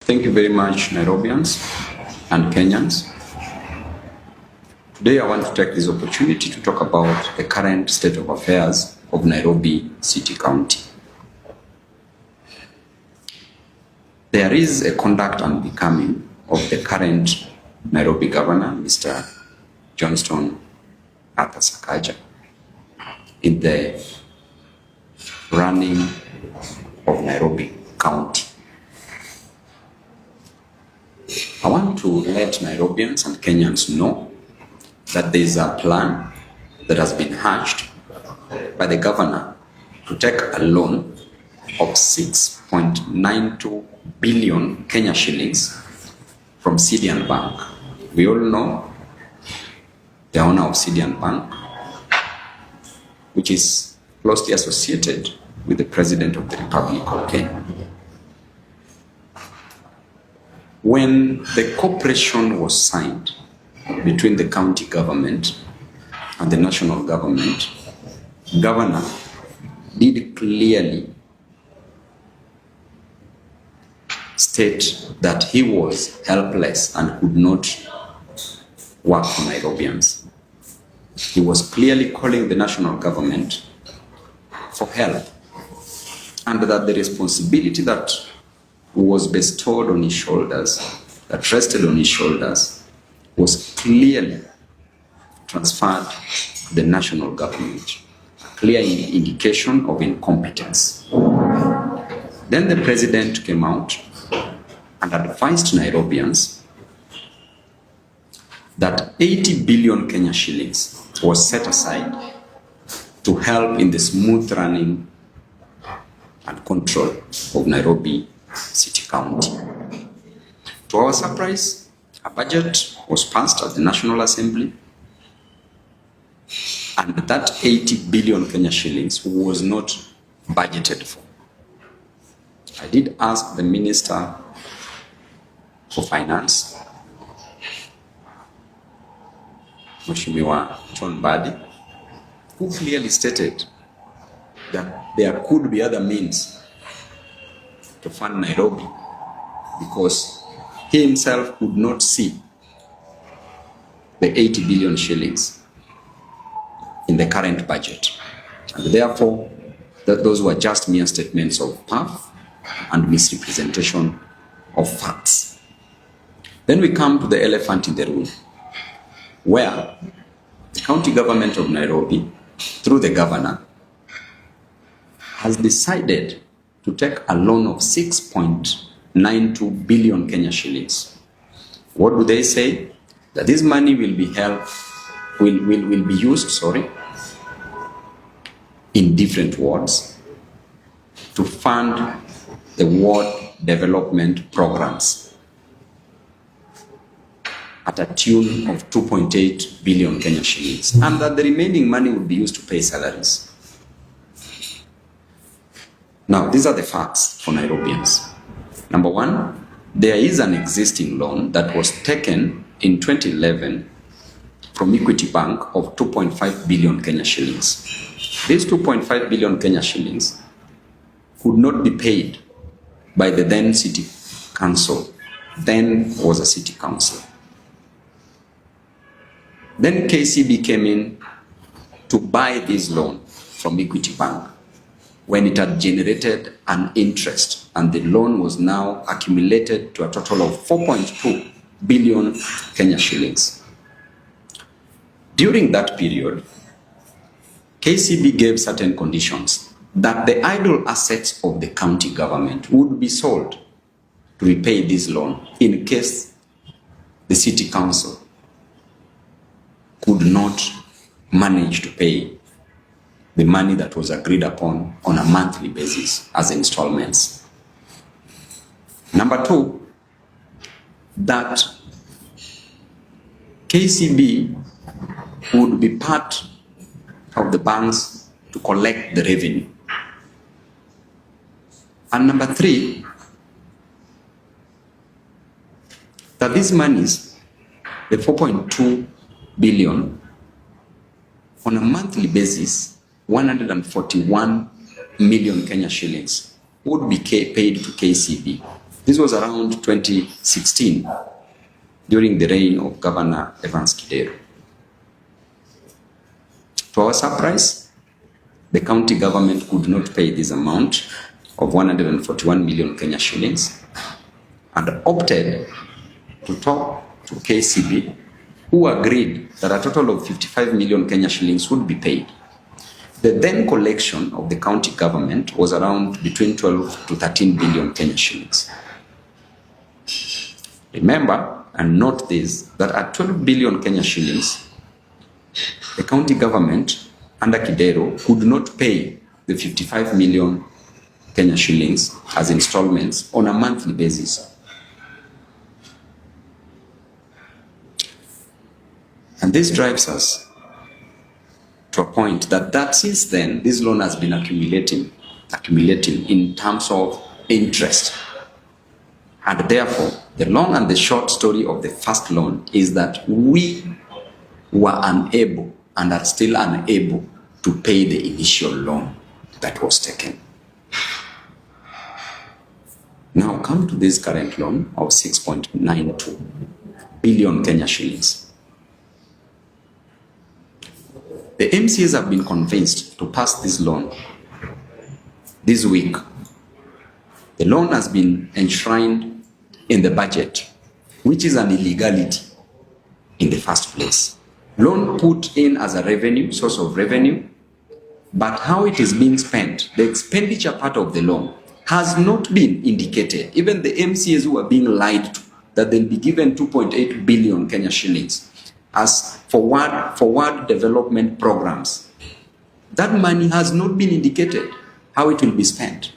Thank you very much, Nairobians and Kenyans. Today I want to take this opportunity to talk about the current state of affairs of Nairobi City County. There is a conduct unbecoming of the current Nairobi Governor, Mr. Johnston Arthur Sakaja, in the running of Nairobi County. I want to let Nairobians and Kenyans know that there is a plan that has been hatched by the governor to take a loan of 6.92 billion Kenya shillings from Sidian Bank. We all know the owner of Sidian Bank, which is closely associated with the President of the Republic of Kenya. When the cooperation was signed between the county government and the national government, Governor did clearly state that he was helpless and could not work for Nairobians. He was clearly calling the national government for help, and that the responsibility that was bestowed on his shoulders, that rested on his shoulders, was clearly transferred to the national government. A clear indication of incompetence. Then the president came out and advised Nairobians that 80 billion Kenya shillings was set aside to help in the smooth running and control of Nairobi City County. To our surprise, a budget was passed at the National Assembly, and that 80 billion Kenya shillings was not budgeted for. I did ask the Minister for Finance, Mheshimiwa John Mbadi, who clearly stated that there could be other means to fund Nairobi, because he himself could not see the 80 billion shillings in the current budget. And therefore, those were just mere statements of puff and misrepresentation of facts. Then we come to the elephant in the room, where the county government of Nairobi, through the governor, has decided to take a loan of 6.92 billion Kenya shillings. What do they say? That this money will be used, in different wards to fund the ward development programs at a tune of 2.8 billion Kenya shillings, and that the remaining money would be used to pay salaries. Now, these are the facts for Nairobians. Number one, there is an existing loan that was taken in 2011 from Equity Bank of 2.5 billion Kenya shillings. These 2.5 billion Kenya shillings could not be paid by the then city council, then was a city council. Then KCB came in to buy this loan from Equity Bank when it had generated an interest, and the loan was now accumulated to a total of 4.2 billion Kenya shillings. During that period, KCB gave certain conditions that the idle assets of the county government would be sold to repay this loan in case the city council could not manage to pay the money that was agreed upon on a monthly basis as installments. Number two, that KCB would be part of the banks to collect the revenue. And number three, that these monies, the 4.2 billion, on a monthly basis, 141 million Kenya shillings would be paid to KCB This was around 2016, during the reign of Governor Evans Kidero. To our surprise, the county government could not pay this amount of 141 million Kenya shillings and opted to talk to KCB, who agreed that a total of 55 million Kenya shillings would be paid. The then collection of the county government was around between 12 to 13 billion Kenya shillings. Remember and note this, that at 12 billion Kenya shillings, the county government under Kidero could not pay the 55 million Kenya shillings as installments on a monthly basis. And this drives us to a point that since then, this loan has been accumulating in terms of interest. And therefore, the long and the short story of the first loan is that we were unable and are still unable to pay the initial loan that was taken. Now come to this current loan of 6.92 billion Kenya shillings. The MCAs have been convinced to pass this loan this week. The loan has been enshrined in the budget, which is an illegality in the first place. Loan put in as a revenue, source of revenue, but how it is being spent, the expenditure part of the loan, has not been indicated. Even the MCAs who are being lied to, that they'll be given 2.8 billion Kenya shillings as forward development programs. That money has not been indicated how it will be spent.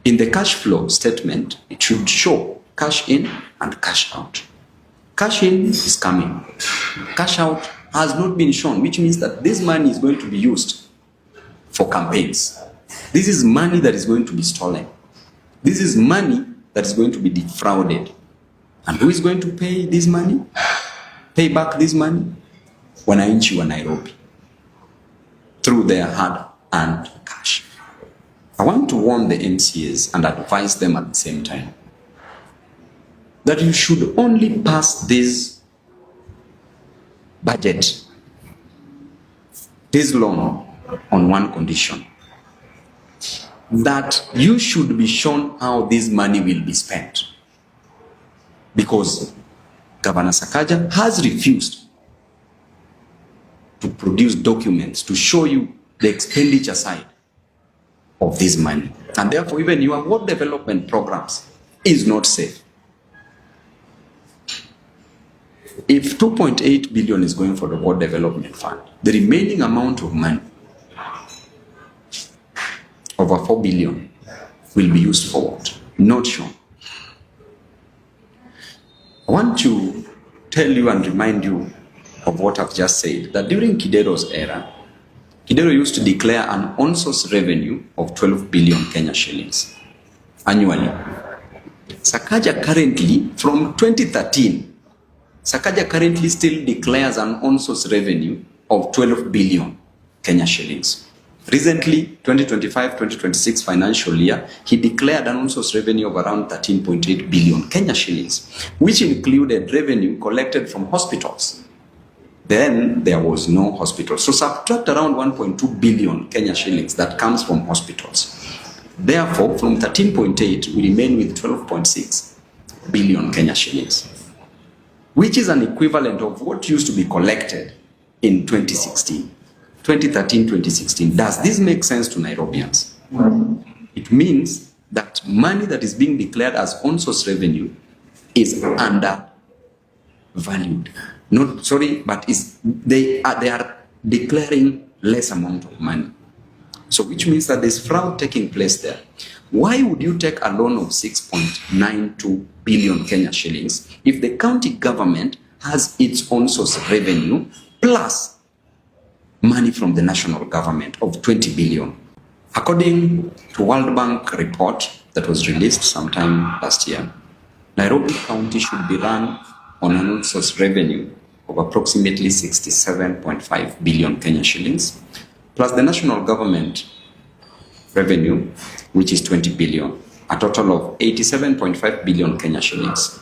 In the cash flow statement, it should show cash in and cash out. Cash in is coming. Cash out has not been shown, which means that this money is going to be used for campaigns. This is money that is going to be stolen. This is money that is going to be defrauded. And who is going to pay this money? Pay back this money? Wananchi wa Nairobi, through their hard-earned cash. I want to warn the MCAs and advise them at the same time that you should only pass this budget, this loan, on one condition: that you should be shown how this money will be spent. Because Governor Sakaja has refused to produce documents to show you the expenditure side of this money. And therefore, even your world development programs is not safe. If 2.8 billion is going for the World Development Fund, the remaining amount of money, over 4 billion, will be used for what? Not shown. I want to tell you and remind you of what I've just said, that during Kidero's era, Kidero used to declare an on-source revenue of 12 billion Kenya shillings annually. Sakaja currently, from 2013, Sakaja currently still declares an on-source revenue of 12 billion Kenya shillings. Recently, 2025-2026 financial year, he declared an on-source revenue of around 13.8 billion Kenya shillings, which included revenue collected from hospitals. Then there was no hospital. So subtract around 1.2 billion Kenya shillings that comes from hospitals. Therefore, from 13.8, we remain with 12.6 billion Kenya shillings, which is an equivalent of what used to be collected in 2016. 2013-2016. Does this make sense to Nairobians? It means that money that is being declared as on-source revenue is undervalued. They are declaring less amount of money. So which means that there's fraud taking place there. Why would you take a loan of 6.92 billion Kenya shillings if the county government has its own source of revenue plus money from the national government of 20 billion? According to World Bank report that was released sometime last year, Nairobi County should be run on an on-source revenue of approximately 67.5 billion Kenya shillings, plus the national government revenue, which is 20 billion a total of 87.5 billion Kenya shillings.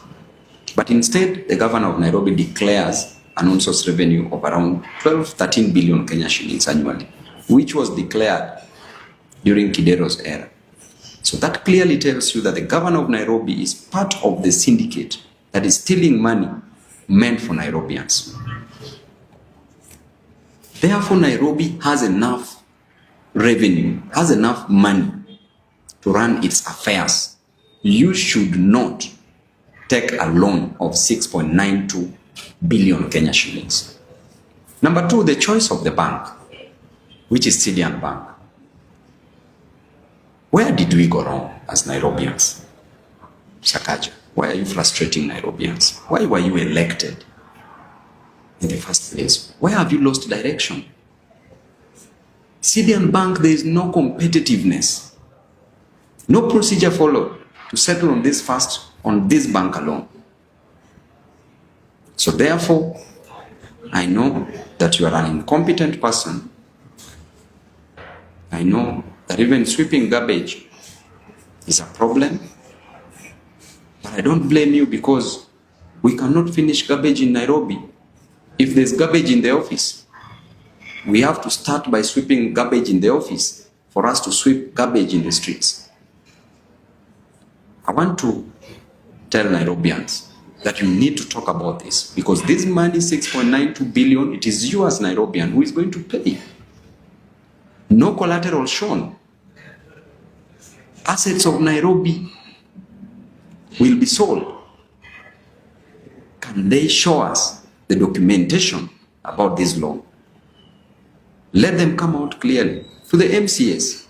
But instead, the governor of Nairobi declares an on-source revenue of around 13 billion Kenya shillings annually, which was declared during Kidero's era. So that clearly tells you that the governor of Nairobi is part of the syndicate that is stealing money meant for Nairobians. Therefore, Nairobi has enough revenue, has enough money to run its affairs. You should not take a loan of 6.92 billion Kenya shillings. Number two, the choice of the bank, which is Syrian Bank. Where did we go wrong as Nairobians? Sakaja, why are you frustrating Nairobians? Why were you elected in the first place? Why have you lost direction? Syrian Bank, there is no competitiveness. No procedure followed to settle on this bank alone. So therefore, I know that you are an incompetent person. I know that even sweeping garbage is a problem. But I don't blame you, because we cannot finish garbage in Nairobi. If there's garbage in the office, we have to start by sweeping garbage in the office for us to sweep garbage in the streets. I want to tell Nairobians that you need to talk about this, because this money, 6.92 billion, it is you as Nairobian who is going to pay. No collateral shown. Assets of Nairobi will be sold. Can they show us the documentation about this loan? Let them come out clearly to the MCS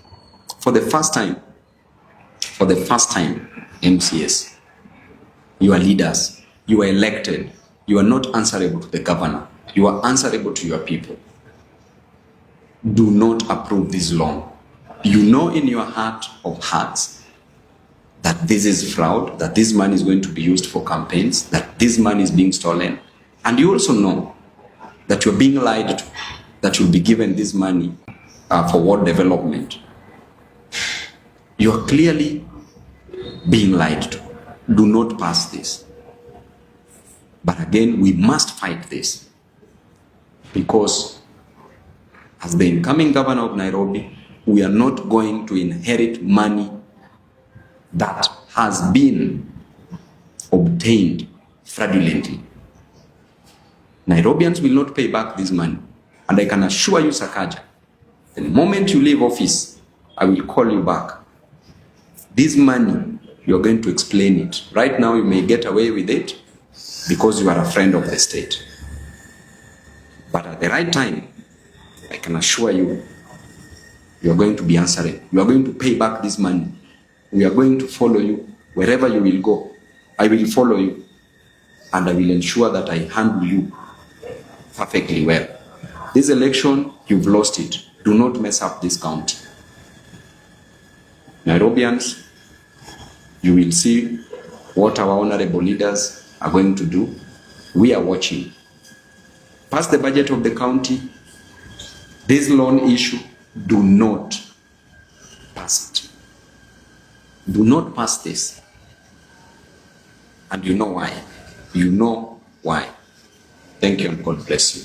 for the first time. For the first time, MCS, you are leaders, you are elected, you are not answerable to the governor, you are answerable to your people. Do not approve this loan. You know in your heart of hearts that this is fraud, that this money is going to be used for campaigns, that this money is being stolen. And you also know that you're being lied to, that you'll be given this money for world development. You are clearly being lied to. Do not pass this. But again, we must fight this, because as the incoming governor of Nairobi, we are not going to inherit money that has been obtained fraudulently. Nairobians will not pay back this money. And I can assure you, Sakaja, the moment you leave office, I will call you back. This money, you're going to explain it. Right now, you may get away with it because you are a friend of the state. But at the right time, I can assure you, you are going to be answering. You are going to pay back this money. We are going to follow you wherever you will go. I will follow you, and I will ensure that I handle you perfectly well. This election, you've lost it. Do not mess up this county. Nairobians, you will see what our honorable leaders are going to do. We are watching. Pass the budget of the county. This loan issue, do not pass it. Do not pass this. And you know why. You know why. Thank you, and God bless you.